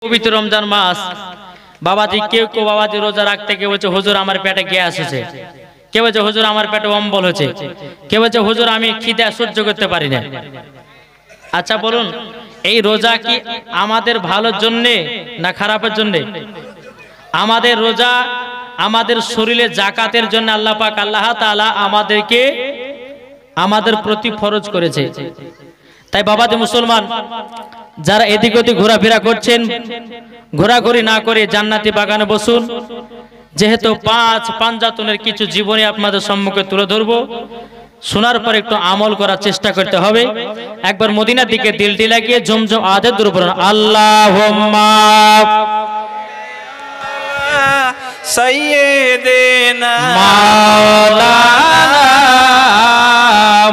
পবিত্র রমজান মাস বাবাজি কেউ কেউ বাবাজি রোজা রাখতে কেউ বলছে হুজুর আমার পেটে গ্যাস আছে, কেউ বলছে হুজুর আমার পেটে অম্বল হচ্ছে, কেউ বলছে হুজুর আমি খিদে সহ্য করতে পারি না। আচ্ছা বলুন, এই রোজা কি আমাদের ভালোর জন্য না খারাপের জন্য? আমাদের রোজা আমাদের শরীরে জাকাতের জন্য আল্লাহ পাক আল্লাহ তাআলা আমাদেরকে আমাদের প্রতি ফরজ করেছে। তাই বাবাজি মুসলমান যারা এদিক ওদিক ঘোরাফেরা করছেন, ঘোরাঘুরি না করে জান্নাতি বাগানে বসুন। যেহেতু পাঁচ পাঞ্জাতনের কিছু জীবনী আপনাদের সম্মুখে তুলে ধরবো, শোনার পর একটু আমল করার চেষ্টা করতে হবে। একবার মদিনার দিকে দিলটি লাগিয়ে জমজম আওয়াজে দূর পড়ুন, আল্লাহুম্মা সাইয়্যিদিনা মাওলানা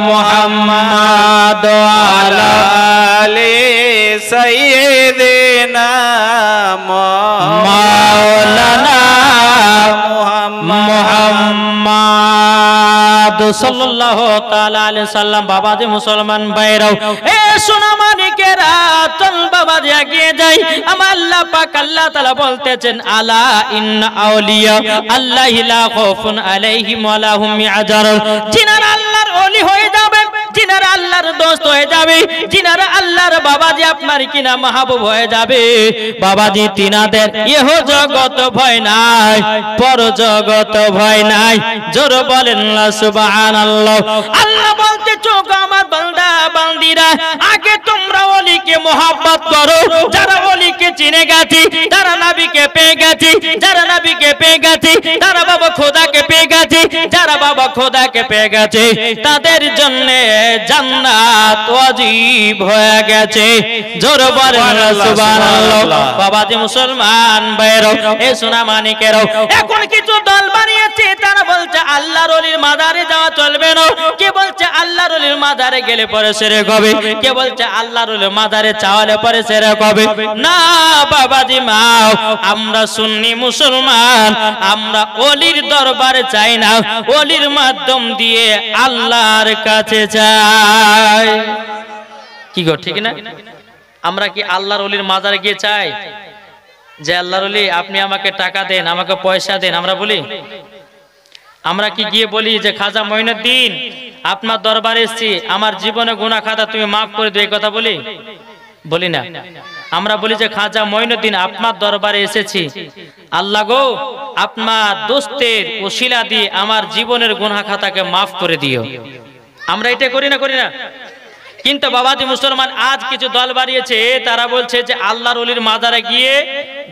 মুহাম্মাদ আলা আলি সাইয়্যিদিনা মাওলানা মুহাম্মাদ সাল্লাল্লাহু তাআলা আলাইহি সাল্লাম। বাবাজি মুসলমান ভাইরাও, এ সোনা মানিকেরা, চল বাবাজি এগিয়ে যাই। আমার আল্লাহ পাক আল্লাহ তাআলা বলতেছেন, আলা ইন্না আউলিয়া আল্লাহি লা খাউফুন আলাইহিম ওয়া লা হুম ইয়াহজানুন। যিনারা আল্লাহর ওলি হয়ে যাবে, যিনারা আল্লাহর দোস্ত হয়ে যাবে, যিনারা আল্লাহর বাবাজি আপনার কিনা মাহবুব হয়ে যাবে, বাবাজি তিনাদের ইহ জগত ভয় নাই, পর জগত ভয় নাই। জোর বলেন না সুবহানাল্লাহ। আল্লাহ বলতে চোখ আমার বান্দা বান্দিরা, আগে তোমরা ওলিকে মোহাব্বত করো। যারা ওলিকে চিনে গেছে, যারা নবীকে পেয়ে গেছে, যারা নবীকে পেয়ে গেছে, তারা বাবা খোদাকে পেয়ে গেছে, যারা বাবা খোদাকে পেয়ে গেছে, তাদের জন্য জান্নাত ওয়াজিব হয়ে গেছে। জোর বলেন না সুবহানাল্লাহ। বাবাজি মুসলমান ভাইরা, এ সোনা মানিকেরাও, এখন কিছু দল বানিয়েছে, তারা বলছে আল্লাহর ওলির মাজারে যাওয়া চলবে না। কে বলছে আল্লাহর ওলির মাজারে গেলে পরে শিরক হবে, কে বলছে আল্লাহর ওলির মাজারে চাওয়ালে পরে শিরক হবে। না বাবাজি মাও, আমরা সুন্নি মুসলমান, আমরা ওলির দরবারে চাই না, ওলির মাধ্যম দিয়ে আল্লাহর কাছে চাই। কি গো ঠিক না? আমরা কি আল্লাহর ওলির মাজারে গিয়ে চাই যে আল্লাহর ওলি আপনি আমাকে টাকা দেন, আমাকে পয়সা দেন? আমরা বলি? আমরা কি গিয়ে বলি যে খাজা মঈনুদ্দিন আপনার দরবারে এসেছি, আমার জীবনে গুনাহ খাতা তুমি মাফ করে দিও? এই কথা বলি? বলি না। আমরা বলি যে খাজা মঈনুদ্দিন আপনার দরবারে এসেছি, আল্লাহ গো আপনার দোস্তের ওসিলা দিয়ে আমার জীবনের গুনাহ খাতাকে মাফ করে দিও। আমরা এটা করি না? করি না? কিন্তু বাবাজি মুসলমান, আজ কিছু দল বাড়িয়েছে, তারা বলছে যে আল্লাহর ওলির মাজারে গিয়ে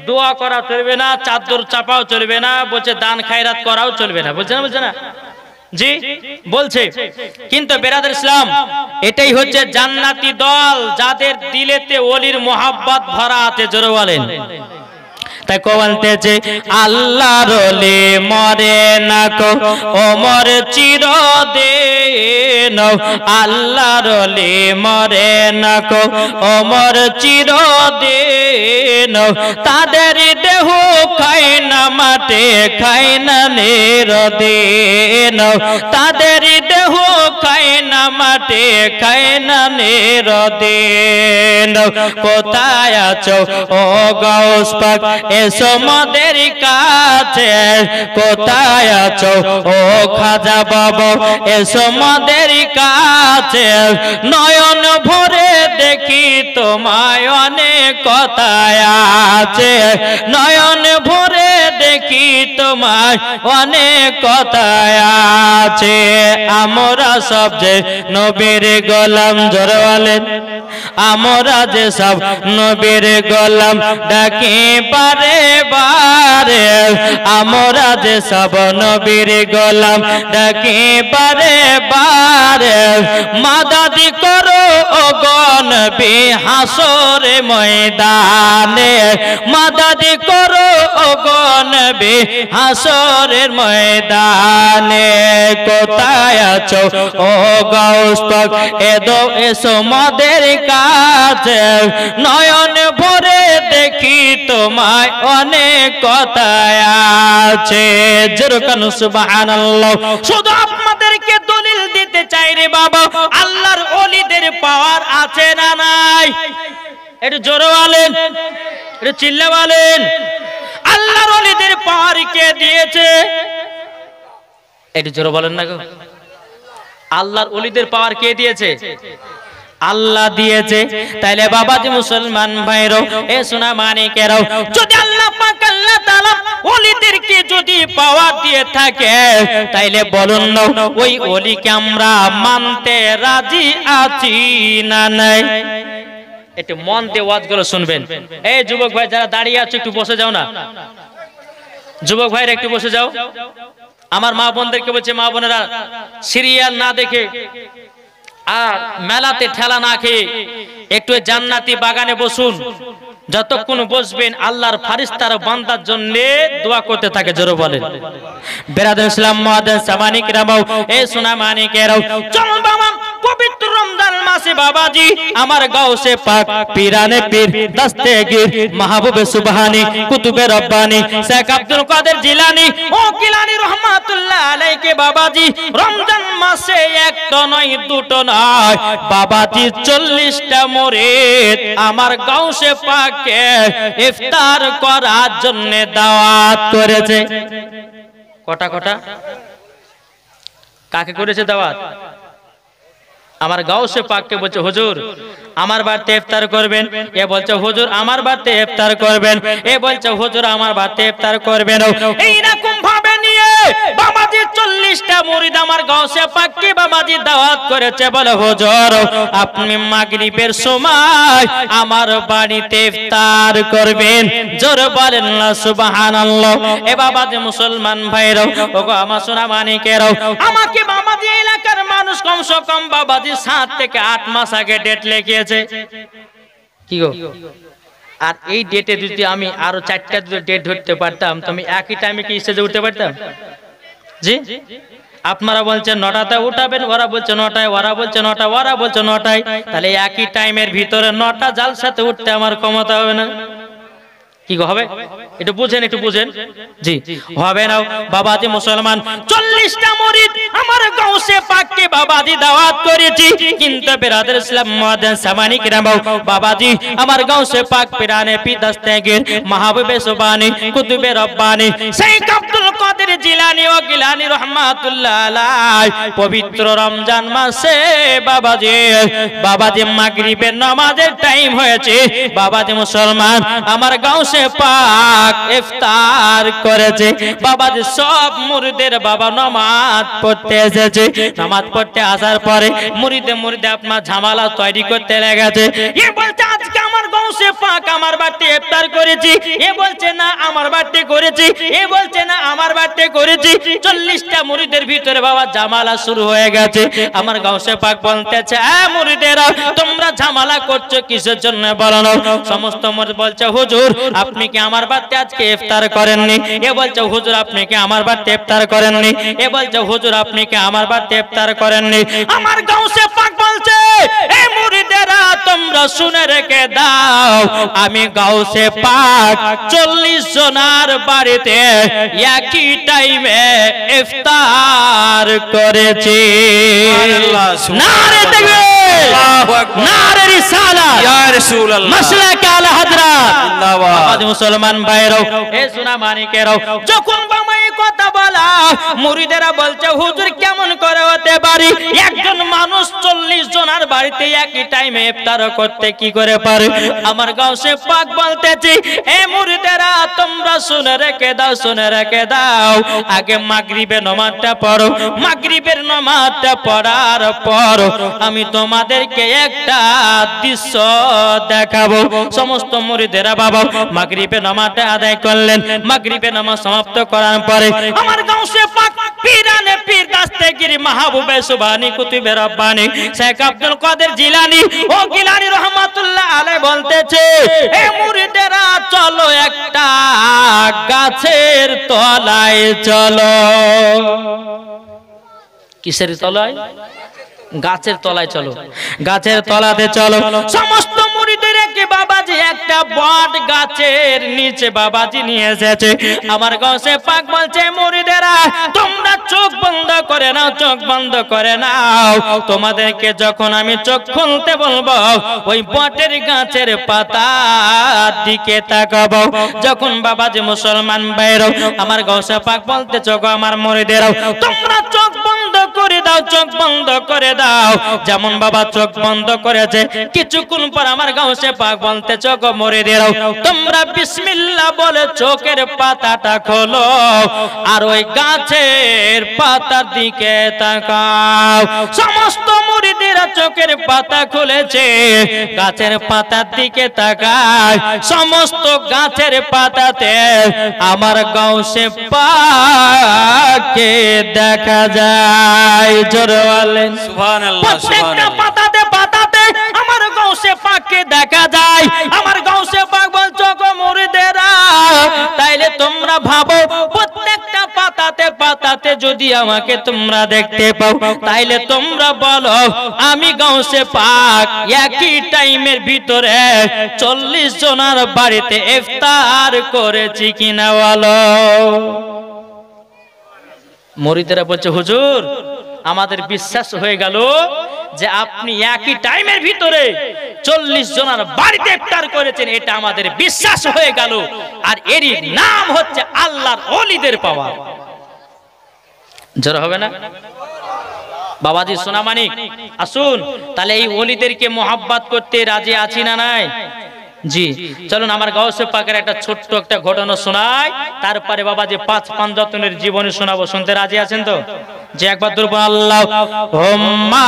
দোয়া করা চলবে না, চাদর চাপাও চলবে না, বলছে দান খায়রাত করাও চলবে না। বলছে না? বলছে না? জি বলছে। কিন্তু বেরাদার ইসলাম, এটাই হচ্ছে জান্নাতি দল, যাদের দিলেতে ওলির মোহাব্বত ভরা আছে। জোরে বলেন। তাই বলতেছে আল্লাহর ওলি মরে না কো ওমর চিরদিন, আল্লাহর ওলি মরে না কো ওমর চিরদিন, তাদের দেহ খায় না মাঠে, খায় না নিরদিন, তাদের দেহ খায় না মাঠে, খায় না নিরদিন। কোথায় আছো ও গাউস পাক, এসো মোদের কাছে। কোথায় আছো ও খাজা বাবা, এসো মোদের কাছে। নয়ন ভরে দেখি তোমায় অনেক কথায় আছে, নয়ন ভরে দেখি তোমায় অনেক কথায় আছে। আমরা সব যে নবীর গোলাম, জোরে বলেন, আমরা যে সব নবীর গোলাম, ডাকি বারে বারে, আমরা যে সব নবীর গোলাম, ডাকি বারে বারে। মাদাদি করো ও নবী হাসরে ময়দানে, মাদাদি করো ও নবী হাসরের ময়দানে। কোথায় আছো ও গাউস পাক, এসো মোদের কাছে। নয়ন ভরে দেখি তোমায় অনেক কথায় আছে। যেরকম সুবহানাল্লাহ। শুধু আপনাদেরকে দলিল দিতে চাই রে বাবা, আল্লাহর ওলিদের পাওয়ার আছে না নাই? একটু জোরে বলেন, একটু চিল্লা বলেন। আল্লাহর ওলিদের পাওয়ার কে দিয়েছে? একটু জোরে বলেন না গো। আল্লাহর ওলিদের পাওয়ার কে দিয়েছে? আল্লাহ দিয়েছে। তাইলে বাবাজি মুসলমান ভাইরাও, এ সোনা মানিকেরাও, যদি আল্লাহ পাক আল্লাহ তাআলা ওলিদেরকে যদি পাওয়ার দিয়ে থাকে, তাইলে বলুন না ওই ওলিকে আমরা মানতে রাজি আছি না নাই? একটু মন দিয়ে ওয়াজগুলো শুনবেন। এই যুবক ভাই যারা দাঁড়িয়ে আছো একটু বসে যাও না। যুবক ভাইরা একটু বসে যাও। আমার মা বোনদেরকে বলছে, মা বোনেরা সিরিয়াল না দেখে আর মেলাতে ঠেলা না খেয়ে একটু জান্নাতি বাগানে বসুন। যতক্ষণ বসবেন আল্লাহর ফারিস্তার বান্দার জন্য দোয়া করতে থাকে। জোরে বলেন। বেরাদর ইসলাম মুআদ্দিন সামানিক রামাও, এ সোনা মানিকেরাও, চল বাবা পবিত্র রমজান মাসে বাবাজি আমার গাউসে পাক পীরানে পীর দস্তেগীর মাহবুবে সুবহানী কুতুবে রব্বানী শেখ আব্দুল কাদের জিলানী ও গিলানী রহমাতুল্লাহ আলাইহি বাবাজি রমজান মাসে একটা নয় দুটো নয় বাবাজি 40টা মুরিদ আমার গাউসে পাকে ইফতার করার জন্য দাওয়াত করেছে। কটা কটা কাকে করেছে দাওয়াত? আমার গাউসে পাককে বলছে, হুজুর আমার বাড়িতে ইফতার করবেন। এ বলছে, হুজুর আমার বাড়িতে ইফতার করবেন। এ বলছে, হুজুর আমার বাড়িতে ইফতার করবেন। এই রকম ভাবে নিয়ে বাবাজি 40টা মুরিদ আমার গাউসে পাককে বাবাজি দাওয়াত করেছে। বলে, হুজুর আপনি মাগরিবের সময় আমার বাড়িতে ইফতার করবেন। জোরে বলেন না সুবহানাল্লাহ। এ বাবাজি মুসলমান ভাইরাও, ওগো আমার সোনা মানিকেরাও, আমাকে বাবাজি এলাকার মানুষ কমসে কম বাবাজি 7 থেকে 8 মাস আগে ডেট লিখিয়েছে। কি গো? আর এই ডেটে যদি আমি আরো 4টা ডেট ধরতে পারতাম, তুমি একই টাইমে কি স্টেজে উঠতে পারতাম? জি, আপনারা বলছেন 9টাতে উঠাবেন, ওরা বলছে 9টায়, ওরা বলছে 9টা, ওরা বলছে 9টায়। তাহলে একই টাইমের ভিতরে 9টা জালসাতে উঠতে আমার ক্ষমতা হবে না? কি হবে? একটু বুঝেন, একটু বুঝেন। জি হবে না বাবাজি মুসলমান। 40টা মুরিদ আমার গাউসে পাককে বাবাজি দাওয়াত করেছি, কিন্তু বেরাদর ইসলাম মুআদ্দিন সামানিক রামাও বাবাজি আমার গাউসে পাক পীরানে পীর দস্তেগীর মাহবুবে সুবহানী কুতুবে রব্বানী শেখ আব্দুল কাদের জিলানী ও গিলানী রহমাতুল্লাহ আলাইহি পবিত্র রমজান মাসে বাবাজি মাগরিবের নামাজের টাইম হয়েছে। বাবাজি মুসলমান আমার গাউসে পাক ইফতার করেছে। বাবাজি সব মুরিদের বাবা নামাজ পড়তে এসেছে। নামাজ পড়তে আসার পরে মুরিদে আপনার ঝামেলা তৈরি করতে লেগেছে। এ বলছে আজকে আমার গাউসে পাক আমার বাড়িতে ইফতার করেছি, এ বলছে না আমার বাড়িতে করেছি, এ বলছে না আমার বাড়িতে করেছি। 40টা মুরিদের ভিতরে বাবা ঝামেলা শুরু হয়ে গেছে। আমার গাউসে পাক বলতেছে, এ মুরিদেরা তোমরা ঝামেলা করছো কিসের জন্য বলো না? সমস্ত মুরিদ বলছে, হুজুর আপনি কি আমার বাড়িতে আজকে ইফতার করেননি? এ বলছে, হুজুর আপনি কি আমার বাড়িতে ইফতার করেননি? এ বলছে, হুজুর আপনি কি আমার বাড়িতে ইফতার করেননি? আমার গাউসে পাক বলছে, এ মুরিদেরা তোমরা শুনে রেখে দাও, আমি গাউসে পাক 40 জনার বাড়িতে একই টাইমে ইফতার করেছি। নারে তাকবীর, আল্লাহু আকবার, নারে রিসালাত, ইয়া রাসূলুল্লাহ, মাসলাক আলা হযরত। বাবাজি মুসলমান ভাইরাও, এ সোনা মানিকেরাও, যখন বাবা এই কথা বলা মুরিদেরা বলছে, হুজুর কেমন করে হতে পারে একজন মানুষ 40 জনার বাড়িতে একই টাইমে ইফতার করতে কি করে পারে? আমার গাউসে পাক বলতেছি, এ মুরিদেরা তোমরা শুনে রেখে দাও, শুনে রেখে দাও, আগে মাগরিবের নামাজটা পড়ো। মাগরিবের নামাজটা পড়ার পর আমি তোমাদেরকে একটা দৃশ্য দেখাবো। সমস্ত মুরিদেরা বাবা মাগরিবের নামাজটা আদায় করলেন। মাগরিবের নামাজ সমাপ্ত করার পরে আমার গাউসে পাক পীরানে পীর দস্তেগীর মাহবুবে সুবহানী কুতুবে রব্বানী শেখ আব্দুল কাদের জিলানী ও গিলানী রহমাতুল্লাহ আলাইহি বলতেছে, এ মুরিদেরা চলো একটা গাছের তলায় চলো। কিসের তলায়? গাছের তলায় চলো। গাছের তলাতে চলো। সমস্ত মুরিদের নাকি বাবাজি একটা বট গাছের নিচে বাবাজি নিয়ে এসেছে। আমার গাউসে পাক বলছে মুরিদেরা তোমরা চোখ বন্ধ করে নাও, চোখ বন্ধ করে নাও। তোমাদেরকে যখন আমি চোখ খুলতে বলবো ওই বটের গাছের পাতার দিকে তাকাবো। যখন বাবাজি মুসলমান ভাইরা আমার গাউসে পাক বলতে চোখ আমার মুরিদেরা তোমরা চোখ বন্ধ করে দাও, চোখ বন্ধ করে দাও। যেমন বাবা চোখ বন্ধ করেছে কিছুক্ষণ পর আমার গাউসে পাক বলতে চোখ মুরিদেরা তোমরা বিসমিল্লাহ বলে চোখের পাতাটা খোলো আর ওই গাছের পাতার দিকে তাকাও। সমস্ত মুরিদেরা চোখের পাতা খুলেছে, গাছের পাতার দিকে তাকায়। সমস্ত গাছের পাতাতে আমার গাউসে পাককে দেখা যায়। জোরে বলেন সুবহানাল্লাহ। প্রত্যেকটা পাতাতে পাতাতে আমার গাউসে পাককে দেখা যায়। আমার গাউসে পাক বলছো গো মুরিদেরা তাইলে তোমরা ভাবো প্রত্যেকটা পাতাতে পাতাতে যদি আমাকে তোমরা দেখতে পাও তাইলে তোমরা বলো আমি গাউসে পাক একই টাইমের ভিতরে 40 জনের বাড়িতে ইফতার করেছি কিনা বলো। মুরিদেরা বলছে হুজুর আমাদের বিশ্বাস হয়ে গেল যে আপনি একই টাইমের ভিতরে 40 জনের বাড়িতে ইফতার করেছেন, এটা আমাদের বিশ্বাস হয়ে গেল। আর এরই নাম হচ্ছে আল্লাহর ওলিদের পাওয়ার। জোর হবে না বাবাজি সোনামানিক? আসুন তাহলে এই ওলিদেরকে মোহাব্বত করতে রাজি আছি না নাই? জি চলুন আমার গাউসে পাকের একটা ছোট্ট একটা ঘটনা শোনাই, তারপরে বাবাজি 5 পাঞ্জাতনের জীবনী শোনাবো। শুনতে রাজি আছেন তো? যে একবার দুরূহ আল্লাহুম্মা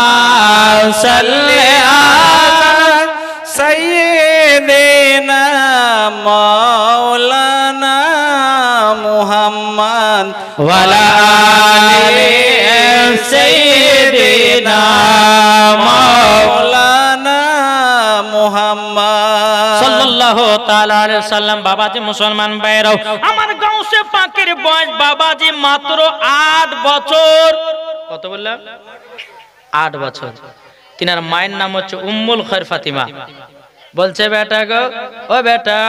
সাল্লি আলা সাইয়্যিদিনা মাওলানা মুহাম্মদ ওয়া আলা আলি সাইয়্যিদিনা মাওলানা মুহাম্মদ সাল্লাল্লাহু তাআলা আলাইহি সাল্লাম। বাবাজি মুসলমান ভাইরাও আমার গাউসে পাকের বয়স বাবাজি মাত্র 8 বছর। কত বললাম? 8 বছর। তিনার মায়ের নাম হচ্ছে উম্মুল খৈর ফাতিমা। বলছে বেটা গো ও বেটা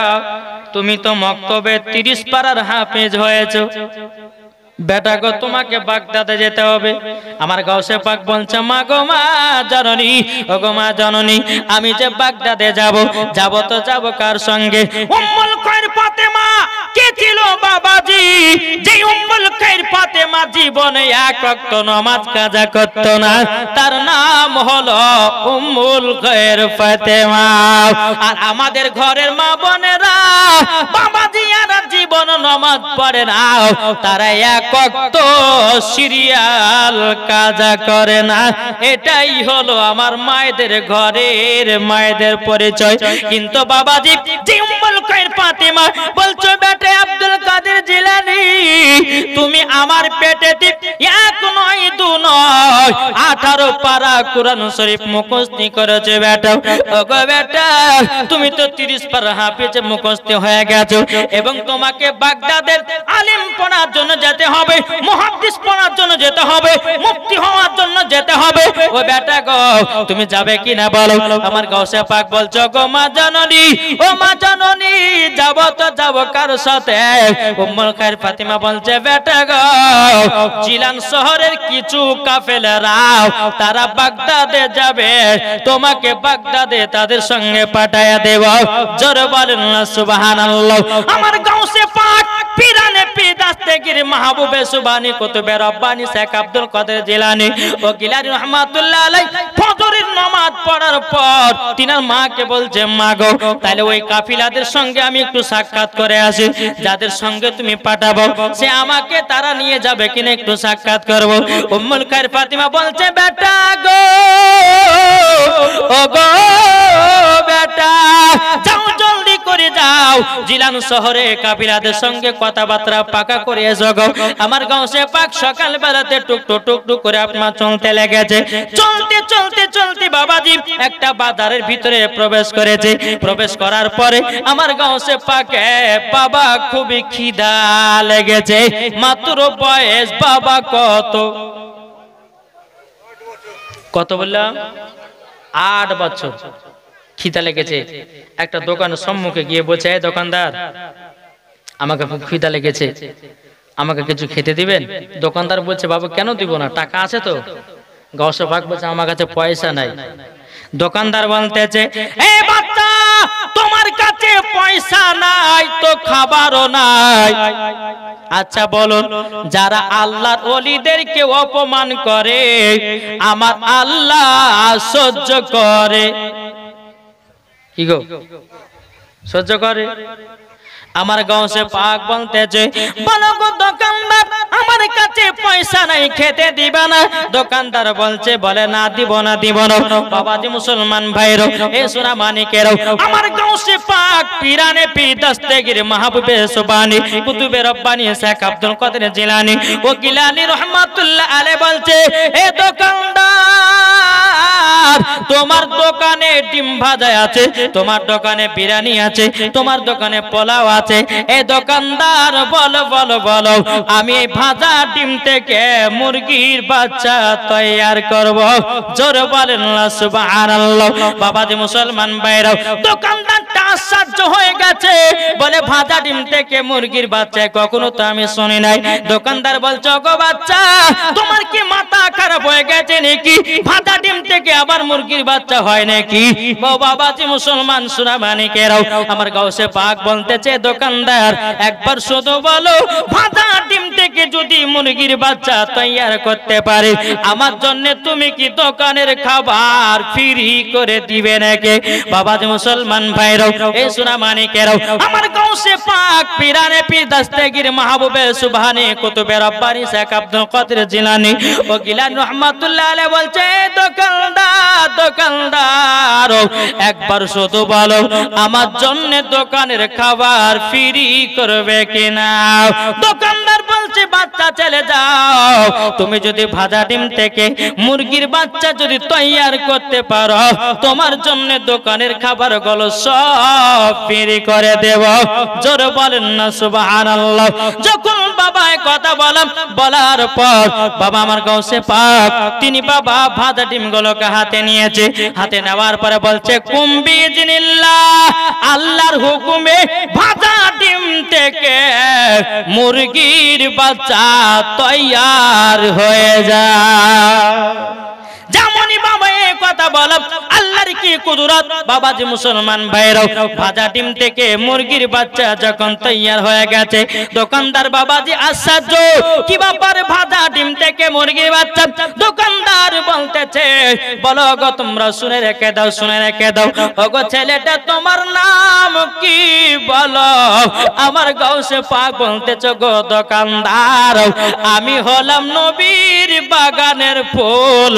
তুমি তো মক্তবে 30 পারার হাফেজ হয়েছো, বেটা গো তোমাকে বাগদাদে যেতে হবে। আমার গাউসে পাক বলছে মা গো মা জননী, ও গো মা জননী আমি যে বাগদাদে যাব, যাব তো যাব কার সঙ্গে? উম্মুল খৈর ফাতেমা কে ছিল বাবাজি? যে উম্মুল খৈর ফাতেমা জীবনে এক ওয়াক্ত নামাজ কাজা করত না, তার নাম হলো উম্মুল খৈর ফাতেমা। আর আমাদের ঘরের মা বোনেরা বাবাজি এরা জীবন নামাজ পড়ে না, তারা এক ওয়াক্ত সিরিয়াল কাজা করে না। এটাই হলো আমার মায়েদের ঘরের মায়েদের পরিচয়। কিন্তু বাবাজি যে উম্মুল খৈর ফাতেমা বলছো বেটা আব্দুল কাদের জিলানী তুমি আমার পেটেতে 1 নয় 2 নয় 18 পারা কোরআন শরীফ মুখস্থ করেছে বেটা। ওগো বেটা তুমি তো 30 পারা হাফেজ মুখস্থ হয়ে গেছো এবং তোমাকে বাগদাদের আলিম পড়ার জন্য যেতে হবে, মুহাদ্দিস পড়ার জন্য যেতে হবে, মুফতি হওয়ার জন্য যেতে হবে। ও বেটা গো তুমি যাবে কিনা বলো? আমার গাউসে পাক বলছো গো মা জননী, ও মা জননী যাব তো যাব কার সাথে? উম্মুল খৈর ফাতিমা বলছে বেটা গো জিলান শহরের কিছু কাফেলারা তারা বাগদাদে যাবে, তোমাকে বাগদাদে তাদের সঙ্গে পাঠায়া দেব। জোরে বলেন না সুবহানাল্লাহ। আমার গাউসে পাক পিরানে পিদাস্তেগির মাহবুবে সুবহানি কুতুবে রব্বানি শেখ আব্দুল কাদের জিলানী ও গিলানী রাহমাতুল্লাহ আলাইহি ফজরের নামাজ পড়ার পর তিনার মাকে বলছে মা গো তাহলে ওই কাফিলাদের সঙ্গে আমি একটু সাক্ষাৎ করে আসি, যাদের সঙ্গে তুমি পাঠাবো সে আমাকে তারা নিয়ে যাবে কিনা একটু সাক্ষাৎ করব। উম্মুল খৈর ফাতিমা বলছে বেটা গো ও গো বেটা যাও জলদি করে যাও জিলান শহরে কাফিলাদের সঙ্গে কথাবার্তা পাকা করে এসো গো। আমার গাউসে পাক সকাল বেলাতে টুকটুক টুকটুক করে আপনার চলতে লেগেছে। চলতে চলতে চলতে বাবাজি একটা বাজারের ভিতরে প্রবেশ করেছে। প্রবেশ করার পরে আমার গাউসে পাকে বাবা খুবই খিদা লেগেছে। মাত্র বয়স বাবা কত বললাম? 8 বছর। খিদা লেগেছে, একটা দোকানের সম্মুখে গিয়ে বলছে, এই দোকানদার আমাকে খুব খিদা লেগেছে, আমাকে কিছু খেতে দিবেন? দোকানদার বলছে, বাবু কেন দিব না, টাকা আছে তো? গাউসে পাক বলছে, আমার কাছে পয়সা নাই। দোকানদার বলতেছে, এই বাচ্চা তোমার কাছে পয়সা নাই তো খাবারও নাই, আচ্ছা বলুন, যারা আল্লাহর ওলিদেরকে অপমান করে আমার আল্লাহ সহ্য করে কি গো? সহ্য করে? আমার গাউসে পাক বলতেছে, বলো গো দোকানদার আমার কাছে পয়সা নাই, খেতে দিবা না? দোকানদার বলছে, বলে না দিব না, দিব না। বাবাজি মুসলমান ভাইরো, এ সোনা মানিকেরো, আমার গাউসে পাক পিরানে পীর দস্তগীর মাহবুবে সুবহানী কুতুবে রব্বানী শেখ আব্দুল কাদের জিলানী ও গিলানী রহমাতুল্লাহ আলাইহি বলছে, এ দোকানদার তোমার দোকানে ডিম ভাজা আছে, তোমার দোকানে বিরিয়ানি আছে, তোমার দোকানে পোলাও আছে, এই দোকানদার বলো বলো বলো, আমি এই ভাজা ডিম থেকে মুরগির বাচ্চা তৈয়ার করব। জোরে বলেন না সুবহানাল্লাহ। বাবাজি মুসলমান ভাইরা, দোকানদারটা আশ্চর্য হয়ে গেছে, বলে ভাজা ডিম থেকে মুরগির বাচ্চা কখনো তো আমি শুনি নাই। দোকানদার বলছে, গো বাচ্চা তোমার কি মাথা খারাপ হয়ে গেছে নাকি? ভাজা ডিম থেকে আবার মুরগির বাচ্চা হয় নাকি? বাবাজি মুসলমান সোনা মানিকেরাও, আমার গাউসে পাক বলতেছে, দোকানদার একবার শুধু বলো, ভাজা ডিম থেকে যদি মুরগির বাচ্চা তৈয়ার করতে পারে আমার জন্য তুমি কি দোকানের খাবার ফ্রি করে দিবে নাকি? বাবাজি মুসলমান ভাইরাও, এই সোনা মানিকেরাও, আমার গাউসে পাক পিরানে পীর দস্তগীর মাহবুবে সুবহানী কুতুবে রব্বানী শেখ আব্দুল কাদের জিলানী ও গিলানী রহমাতুল্লাহ আলাইহি বলছে, দোকানদার দোকানদার একবার শুধু বলো আমার জন্য দোকানের খাবার ফ্রি করবে কিনা? দোকানদার বলছে, বাচ্চা চলে যাও, তুমি যদি ভাজা ডিম থেকে মুরগির বাচ্চা যদি তৈয়ার করতে পারো তোমার জন্য দোকানের খাবার গুলো সব ফ্রি করে দেব। জোরে বলেন না সুবহানাল্লাহ। যখন বাবা কথা বলার পর বাবা আমার গাউসে পাক তিনি বাবা ভাজা ডিম গুলোকে হাতে নিয়েছে, হাতে নেওয়ার পরে বলছে, কুম্বি জিনিল্লাহ, আল্লাহর হুকুমে ভাজা ডিম থেকে মুরগির বাচ্চা তৈয়ার হয়ে যায়। যেমনই বাবা এই কথা বলা, আল্লাহর কি কুদরত। বাবাজি মুসলমান ভাইরাও, ভাজা ডিম থেকে মুরগির বাচ্চা যখন তৈয়ার হয়ে গেছে, দোকানদার বাবাজি আশ্চর্য, কি ব্যাপার ভাজা ডিম থেকে মুরগির বাচ্চা? দোকানদার বলতেছে, বলো গো তোমরা শুনে রেখে দাও, শুনে রেখে দাও, ওগো ছেলেটা তোমার নাম কি বলো? আমার গাউসে পাক বলতেছে, গো দোকানদার আমি হলাম নবীর বাগানের ফুল,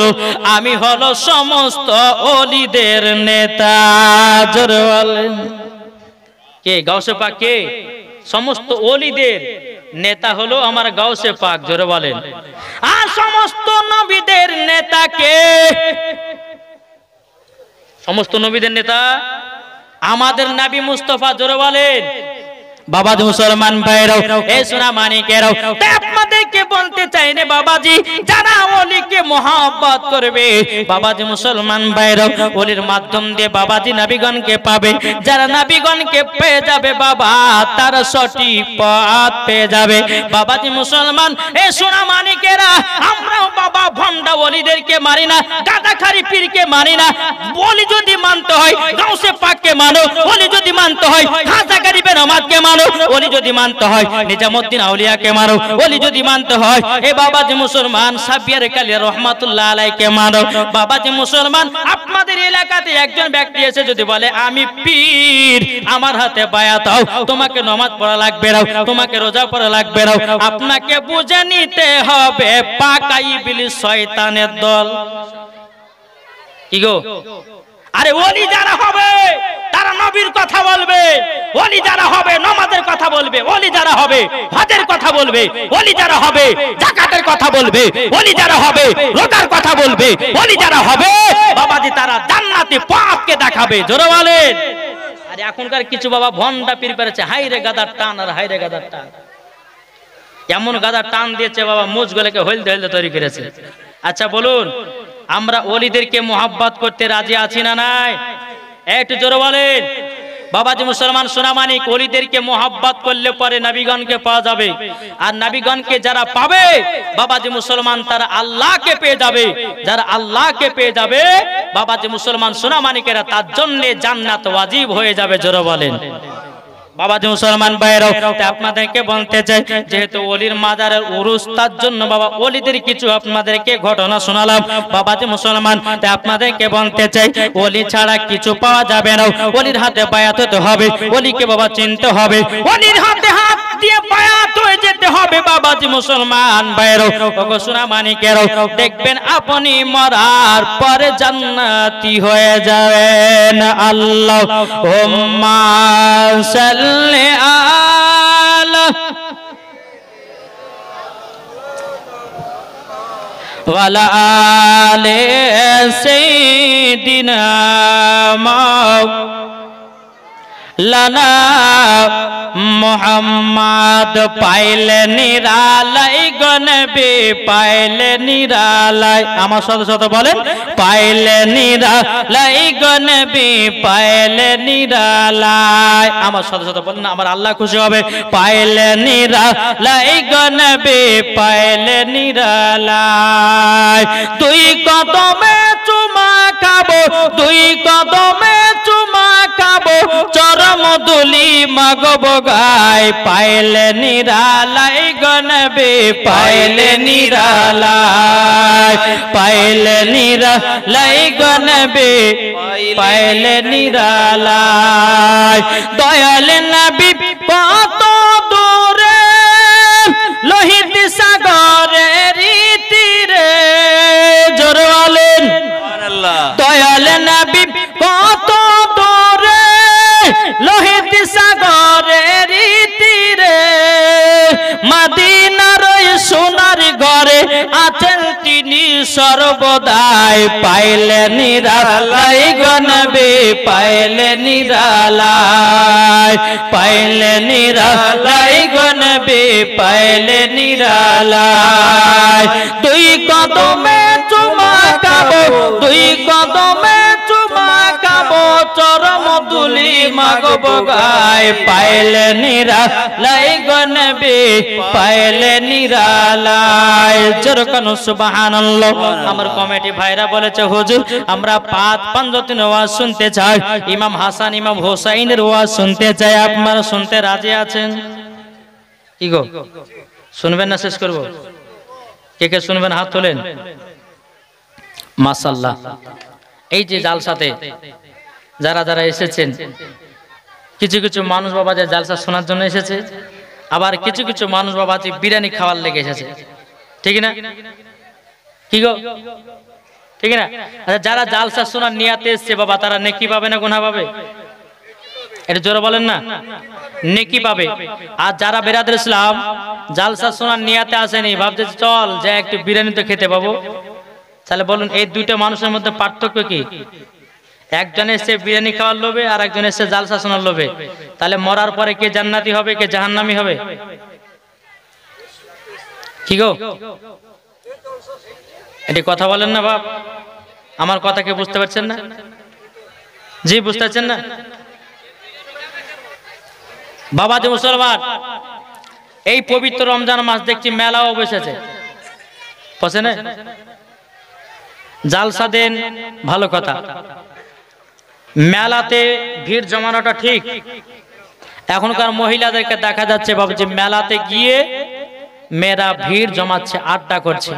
আমি হলো সমস্ত ওলিদের নেতা। জোরে বলেন, কে? গাউসে পাক কে? সমস্ত ওলিদের নেতা হলো আমার গাউসে পাক। জোরে বলেন। আর সমস্ত নবীদের নেতা কে? সমস্ত নবীদের নেতা আমাদের নবী মুস্তাফা। জোরে বলেন। বাবাজি মুসলমান ভাইরাও, এই সোনা মানিকেরাও, তাই আপনাদেরকে বলতে চাই রে বাবাজি, যারা ওলিকে মহব্বত করবে বাবাজি মুসলমান ভাইরাও, ওলির মাধ্যম দিয়ে বাবাজি নবীগণকে পাবে। যারা নবীগণকে পেয়ে যাবে বাবা, তারা সঠিক পথ পেয়ে যাবে। বাবাজি মুসলমান, এই সোনা মানিকেরা, আমরাও বাবা ভন্ডা ওলিদেরকে মারি না, গাদাখারি পীরকে মারি না। ওলি যদি মানতে হয় গাউসে পাককে মানো, ওলি যদি মানতে হয় খাজা গরিবের আমাদকে মানো, ওলি যদি মানতে হয় নিজামউদ্দিন আউলিয়াকে মানো, ওলি যদি মানতে হয় এ বাবাজি মুসলমান সাবিয়ার কালিয়া রহমাতুল্লাহ আলাইহিকে মানো। বাবাজি মুসলমান, আপনাদের এলাকাতে একজন ব্যক্তি এসে যদি বলে আমি পীর, আমার হাতে বায়াত দাও, তোমাকে নামাজ পড়া লাগবে না, তোমাকে রোজা পড়া লাগবে না, আপনাকে বুঝে নিতে হবে পাকা ইবলিস শয়তানের দল। কি গো? আরে ওলি যারা হবে তারা নবীর কথা বলবে, ওলি যারা হবে নামাজের কথা বলবে, ওলি যারা হবে হজের কথা বলবে, ওলি যারা হবে যাকাতের কথা বলবে, ওলি যারা হবে রোজার কথা বলবে, ওলি যারা হবে বাবাজি তারা জান্নাতি পথকে দেখাবে। জোরে বলেন। আরে এখনকার কিছু বাবা ভন্ডা পীর পেরেছে, হাইরে গাদার টান আর হাইরে গাদার টান, এমন গাদার টান দিয়েছে বাবা মুজগুলোকে হলদে হলদে তৈরি করেছে। আচ্ছা বলুন, আমরা ওলিদেরকে মোহাব্বত করতে রাজি আছি না নাই? একটু জোরে বলেন। বাবাজি মুসলমান সোনামানিক, ওলিদেরকে মোহাব্বত করলে পরে নবীগণকে পাওয়া যাবে, আর নবীগণকে যারা পাবে বাবাজি মুসলমান তারা আল্লাহকে পেয়ে যাবে। যারা আল্লাহকে পেয়ে যাবে বাবাজি মুসলমান সোনামানিকেরা, তার জন্য জান্নাত ওয়াজিব হয়ে যাবে। জোরে বলেন। বাবাজি মুসলমান ভাইরাও, আপনাদেরকে বলতে চাই, যেহেতু ওলির মাজারের উরুস, তার জন্য বাবা ওলিদের কিছু আপনাদেরকে ঘটনা শোনালাম। বাবাজি মুসলমান, আপনাদেরকে বলতে চাই, ওলি ছাড়া কিছু পাওয়া যাবে না। ওলির হাতে বায়াত হতে হবে, ওলিকে বাবা চিনতে হবে, ওলির হাতে হাত দিয়ে বায়াত হয়ে যেতে হবে। বাবাজি মুসলমান ভাইরাও, ওগো সোনামানিকেরাও, দেখবেন আপনি মরার পরে জান্নাতি হয়ে যাবেন। আল্লাহুম্মা সাল্লি আলা ওয়ালা আলি সাইয়্যিদিনা লানা মুহাম্মদ। পাইলে নিরালাই গো নবী, পাইলে নিরালাই। আমার সাথে সাথে বলেন, পাইলে নিরালাই গো নবী, পাইলে নিরালাই। আমার সাথে সাথে বলেন, আমার আল্লাহ খুশি হবে। পাইলে নিরালাই গো নবী, পাইলে নিরালাই। দুই কদমে চুমা খাবো, দুই কদমে চুমা খাবো, চরম দুলি মাগব গায়। পাইলে নিরালাই গো নবী, পাইলে নিরালাই, পাইলে নিরালাই গো নবী, পাইলে নিরালাই। দয়াল নবী কত দূরে, লোহিত সাগরের তীরে। জোরে বলেন। দয়াল নবী কত দূরে, লোহিত সাগরের তীরে। মদিনার সোনার ঘরে আছেন তিনি সর্বদাই। পাইলে নিরালাই গো নবী, পাইলে নিরালাই, পাইলে নিরালাই গো নবী, পাইলে নিরালাই। দুই কদমে চুমা খাবো, দুই কদমে চুমা খাবো, চরম দুলি মাগব গায়। পাইলে নিরালাই গো নবী, পাইলে নিরালাই। যেরকম সুবহানাল্লাহ। আমার কমিটি ভাইরা বলেছে, হুজুর আমরা পাঁচ পাঞ্জতিন ওয়াজ শুনতে চাই, ইমাম হাসান ইমাম হোসাইনের ওয়াজ শুনতে চাই। আপনারা শুনতে রাজি আছেন? কি গো, শুনবেন না শেষ করব? কে কে শুনবেন হাত তোলেন। মাশাআল্লাহ। এই যে জালসাতে যারা যারা এসেছেন, কিছু কিছু মানুষ বাবা যে জালসা শোনার জন্য এসেছে, আবার কিছু কিছু মানুষ বাবা যে বিরিয়ানি খাওয়ার লেগে এসেছে, ঠিক না? কি গো, ঠিক না? আচ্ছা, যারা জালসা শোনার নিয়াতে এসছে বাবা, তারা নেকি পাবে না গুনাহ পাবে? এটা জোরে বলেন না। নেকি পাবে। আর যারা বেরাদর ইসলাম জালসা শোনার নিয়াতে আসেনি, ভাবছে চল যে একটু বিরিয়ানি তো খেতে পাবো, তাহলে বলুন এই দুইটা মানুষের মধ্যে পার্থক্য কি? একজন এসে বিরিয়ানি খাওয়ার লোভে, আর একজন এসে জালসা শোনার লোভে। তাহলে মরার পরে কে জান্নাতি হবে, কে জাহান্নামী হবে? কি গো, এটি কথা বলেন না বাপ? আমার কথা কি বুঝতে পারছেন না? জি, বুঝতে পারছেন না? বাবা যে মুসলমান, এই পবিত্র রমজান মাস দেখছি মেলাও বসেছে, বসে না? জালসা দেন, ভালো কথা। মেলাতে ভিড় জমানোটা ঠিক। এখনকার মহিলাদেরকে দেখা যাচ্ছে বাবু যে মেলাতে গিয়ে মেয়েরা ভিড় জমাচ্ছে, আড্ডা করছে।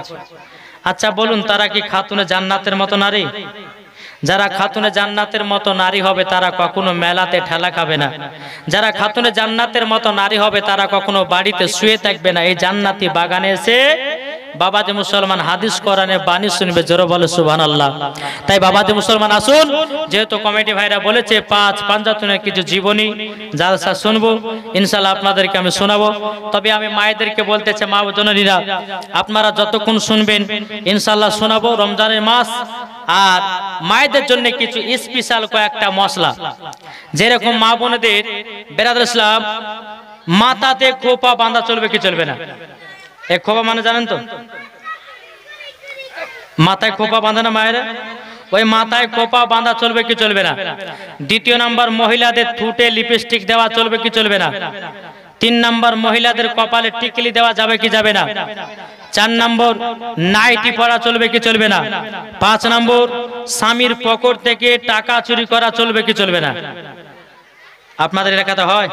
আচ্ছা বলুন, তারা কি খাতুনে জান্নাতের মতো নারী? যারা খাতুনে জান্নাতের মতো নারী হবে তারা কখনো মেলাতে ঠেলা খাবে না। যারা খাতুনে জান্নাতের মতো নারী হবে তারা কখনো বাড়িতে শুয়ে থাকবে না, এই জান্নাতি বাগানে এসে বাবা যে মুসলমান হাদিস কোরআনে বাণী শুনবে। জোরে বলে সুবহানাল্লাহ। তাই বাবা যে মুসলমান আসুন, যেহেতু কমিটি ভাইরা বলেছে পাঁচ পাঞ্জাতনের কিছু জীবনী জালসা শুনবো, ইনশাআল্লাহ আপনাদেরকে আমি শোনাবো। তবে আমি মায়েদেরকে বলতে চাই, মা জননীরা আপনারা যতক্ষণ শুনবেন ইনশাআল্লাহ শোনাবো। রমজানের মাস, আর মায়েদের জন্য কিছু স্পেশাল কয়েকটা মশলা, যেরকম মা বোনদের বেরাদর ইসলাম মাথাতে খোপা বাঁধা চলবে কি চলবে না? এক খোপা মানে জানেন তো? মাথায় খোপা বাঁধে না মায়েরা? ওই মাথায় কোপা বাঁধা চলবে কি চলবে না? দ্বিতীয় নাম্বার, মহিলাদের ঠোঁটে লিপস্টিক দেওয়া চলবে কি চলবে না? 3 নাম্বার, মহিলাদের কপালে টিকলি দেওয়া যাবে কি যাবে না? 4 নম্বর, নাইটি পরা চলবে কি চলবে না? 5 নম্বর, স্বামীর পকেট থেকে টাকা চুরি করা চলবে কি চলবে না? আপনাদের এলাকাতে হয়?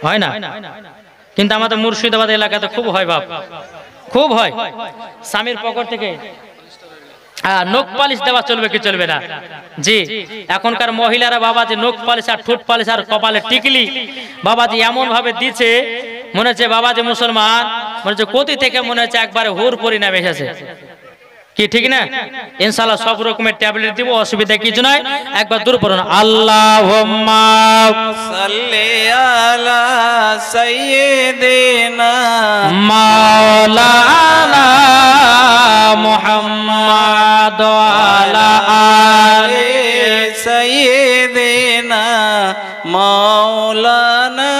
হয় না? কিন্তু আমাদের মুর্শিদাবাদ এলাকাতে খুব হয় বাপ, খুব হয়। স্বামীর পকেট থেকে নখ পালিশ দেওয়া চলবে কি চলবে না? জি, এখনকার মহিলারা বাবাজি নখ পালিশ আর ঠোঁট পালিশ আর কপালে টিকলি বাবাজি এমন ভাবে দিচ্ছে, মনে হচ্ছে বাবাজি মুসলমান, মনে হচ্ছে কোথি থেকে মনে হচ্ছে একবারে হুর পরিণাম এসেছে। কি ঠিক না? ইনশাআল্লাহ সব রকমের ট্যাবলেট দিব, অসুবিধা কিছু নয়। একবার দূর পড়ুন, আল্লাহুম্মা সাল্লি আলা সাইয়্যিদিনা মাওলানা মুহাম্মাদ আলা আলি সাইয়্যিদিনা মাওলানা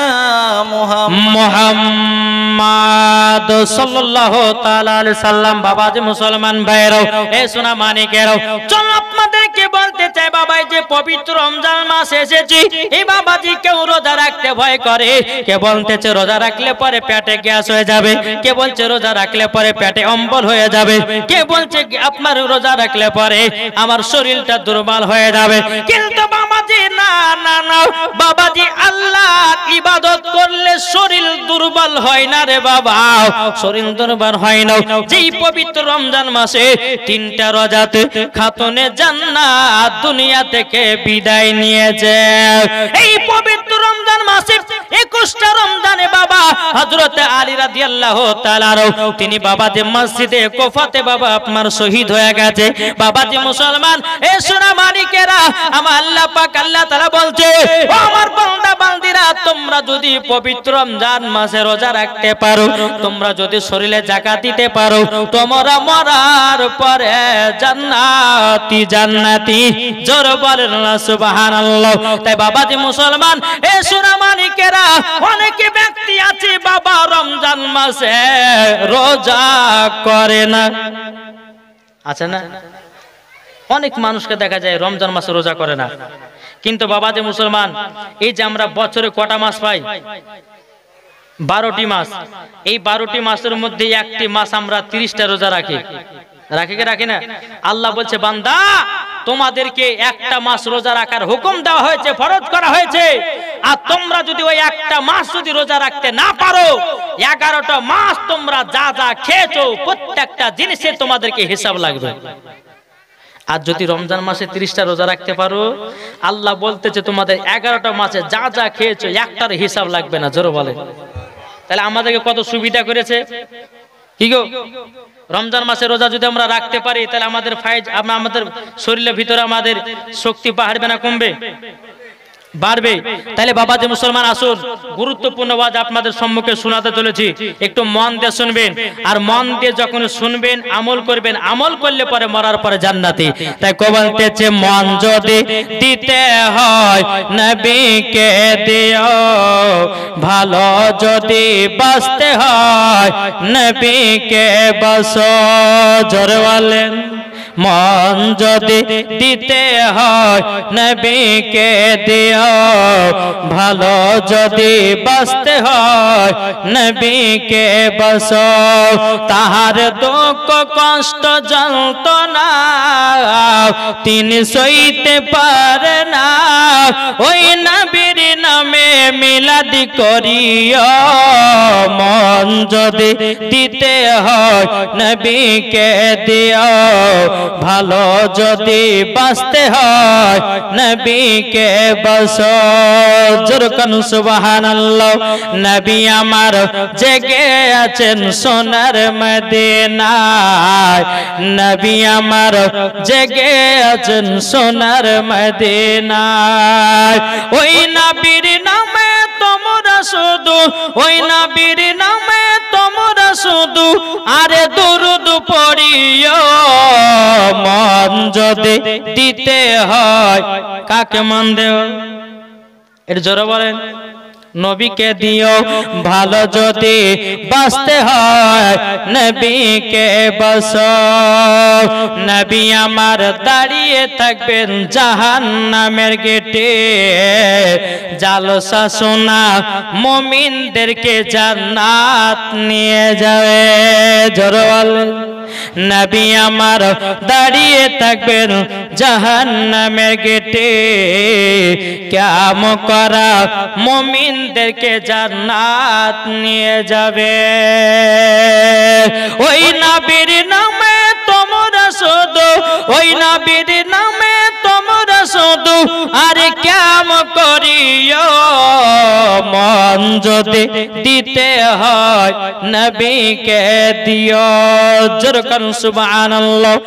মুহাম্মাদ সাল্লাল্লাহু তাআলা আলাইহি সাল্লাম। বাবাজি মুসলমান ভাইরাও, এ সোনা মানিকেরাও, চল আপনাদেরকে বলতে চাই বাবা, যে পবিত্র রমজান মাস এসেছে, এই বাবাজি কেউ রোজা রাখতে ভয় করে। কে বলতেছে রোজা রাখলে পরে পেটে গ্যাস হয়ে যাবে, কে বলছে রোজা রাখলে পরে পেটে অম্বল হয়ে যাবে, কে বলছে আপনার রোজা রাখলে পরে আমার শরীরটা দুর্বল হয়ে যাবে। কিন্তু বাবাজি না না না বাবাজি, আল্লাহর ইবাদত করলে শরীর দুর্বল হয় না রে বাবা, শরীর দুর্বল হয় না। যেই পবিত্র রমজান মাসে 3টা রোজাতে খাতুনে জান্নাত দুনিয়া থেকে বিদায় নিয়েছে। এই পবিত্র রমজান মাসে 21টা রমজানে বাবা হযরত আলী রাদিয়াল্লাহু তাআলা তিনি বাবাজি মসজিদে কুফাতে বাবা আপনার শহীদ হয়ে গেছে। বাবাজি মুসলমান, এ সোনা মানিকেরা, আমার আল্লাহ পাক আল্লাহ তাআলা বলছে, ও আমার বান্দা বান্দিরা, তোমরা যদি পবিত্র রমজান মাসে রোজা রাখতে পারো, তোমরা যদি শরীরে যাকাত দিতে পারো, তোমরা মরার পরে জান্নাতি জান্নাতি। জোর বলেন না সুবহানাল্লাহ। তাই বাবাজি মুসলমান, এ সোনা মানিকেরা, অনেক ব্যক্তি আছে বাবা রমজান মাসে রোজা করে না, আছে না? অনেক মানুষকে দেখা যায় রমজান মাসে রোজা করে না। কিন্তু বাবাজি মুসলমান, এই যে আমরা বছরে কটা মাস পাই? 12টি মাস। এই 12টি মাসের মধ্যে একটি মাস আমরা 30টা রোজা রাখি, রাখি কি রাখি না? আল্লাহ বলছে, বান্দা তোমাদেরকে একটা মাস রোজা রাখার হুকুম দেওয়া হয়েছে, ফরজ করা হয়েছে। আর তোমরা যদি ওই একটা মাস যদি রোজা রাখতে না পারো, 11টা মাস তোমরা যা যা খেয়েছো প্রত্যেকটা জিনিসের তোমাদেরকে হিসাব লাগবে। আর যদি রমজান মাসে 30টা রোজা রাখতে পারো, আল্লাহ বলতেছে তোমাদের 11টা মাসে যা যা খেয়েছো একটার হিসাব লাগবে না। জোরে বলে। তাহলে আমাদেরকে কত সুবিধা করেছে কি গো? রমজান মাসে রোজা যদি আমরা রাখতে পারি, তাহলে আমাদের ফায়জ, আমাদের শরীরের ভিতরে আমাদের শক্তি বাড়বে না কমবে? বাড়বে। তাহলে বাবাজি মুসলমান, আসুন গুরুত্বপূর্ণ ওয়াজ আপনাদের সম্মুখে শোনাতে চলেছি, একটু মন দিয়ে শুনবেন। আর মন দিয়ে যখন শুনবেন আমল করবেন, আমল করলে পরে মরার পরে জান্নাতি। তাই বলতেছে, মন যদি দিতে হয় নবীকে দিও, ভালো যদি বাঁচতে হয় নবীকে বাসো। জোরে বলেন, মন যদি দিতে হয় নবীকে দিও, ভালো যদি বাঁচতে হয় নবীকে বাসো। তাহার দুঃখ কষ্ট যন্ত্রণা তিনি সইতে পারে না, ওই নবীর নামে মিলাদি করিও। মন যদি দিতে হয় নবীকে দিও, ভালো যদি বাঁচতে হয় নবীকে বাসো। জোরে কানু সুবহানাল্লাহ। নবী আমার জেগে আছেন সোনার মদিনায়, নবী আমার জেগে আছেন সোনার মদিনায়। ওই নবীর নামে তোমরা শুধু, ওই নবীর নামে তোমরা শুধু আরে দুরুদ পড়িও। মন যদি দিতে হয়, কাকে মন দেও? এর জোরে বলেন, নবীকে দিও ভালো যদি বাঁচতে হয় নবীকে বাঁচো নবী আমার দাঁড়িয়ে থাকবেন জাহান্নামের গেটে জালসা শোনা মুমিনদেরকে জান্নাত নিয়ে যাবে জোরওয়াল নবী আমার দাঁড়িয়ে থাকবেন জাহান্নামের গেটে কিয়ামত করা মুমিনদেরকে জান্নাত নিয়ে যাবে ওই নবীর নামে তোমরা শুধু ওই নবীর নামে তোমরা শুধু আরে কিয়ামত করিও মন যদি দিতে হয় নবীকে দিও জোর করুন সুবহানাল্লাহ।